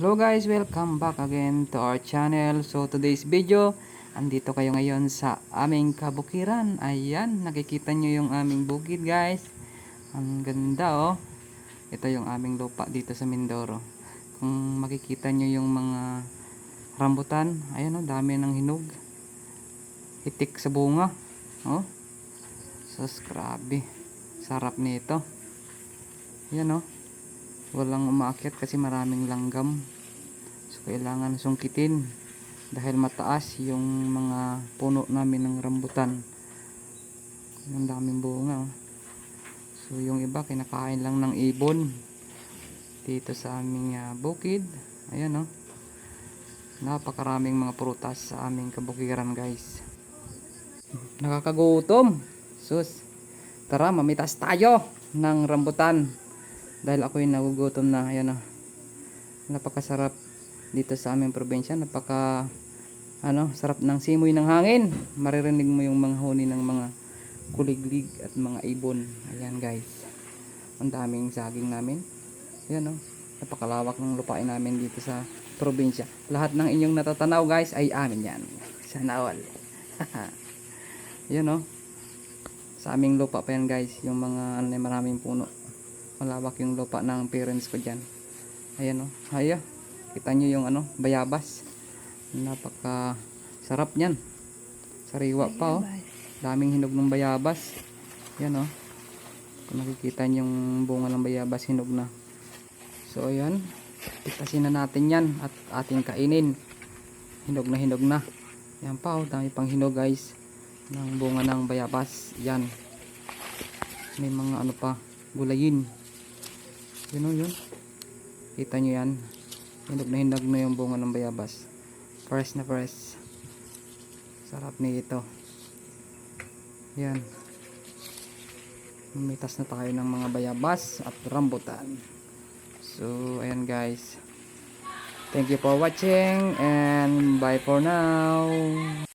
Hello guys, welcome back again to our channel. So today's video, andito kayo ngayon sa aming kabukiran. Ayan, nakikita nyo yung aming bukid guys. Ang ganda oh. Ito yung aming lupa dito sa Mindoro. Kung makikita nyo yung mga rambutan, ayan oh, dami ng hinog. Itik sa bunga. Oh. Sus, grabe. Sarap nito. Ayan oh. Walang umaakyat kasi maraming langgam, so kailangan sungkitin dahil mataas yung mga puno namin ng rambutan. Ang daming bunga oh. So yung iba kinakain lang ng ibon dito sa aming bukid. Ayan oh, napakaraming mga prutas sa aming kabukiran guys. Nakakagutom. Sus, tara mamitas tayo ng rambutan dahil ako'y nagugutom na. Ayan oh, napakasarap dito sa aming probinsya. Napaka sarap ng simoy ng hangin. Maririnig mo yung mga huni ng mga kuliglig at mga ibon. Ayan guys, ang daming saging namin. Ayan oh, napakalawak ng lupain namin dito sa probinsya. Lahat ng inyong natatanaw guys ay amin yan. Sana all. Ayan oh, sa aming lupa pa yan guys. Yung mga maraming puno. Malawak yung lupa ng parents ko dyan. Ayan o. Haya. Kita nyo yung bayabas. Napaka sarap nyan. Sariwa pa o. Daming hinog ng bayabas. Ayan o. Kung nakikita nyo yung bunga ng bayabas, hinog na. So ayan. Pitasin na natin yan at ating kainin. Hinog na hinog na. Ayan pa o. Dami pang hinog guys. Ng bunga ng bayabas. Yan. May mga pa. Gulayin. Yun o yun. Kita nyo yan. Hinog na yung bunga ng bayabas. Fresh na fresh. Sarap nito. Yan. Mitas na tayo ng mga bayabas at rambutan. So ayan guys. Thank you for watching and bye for now.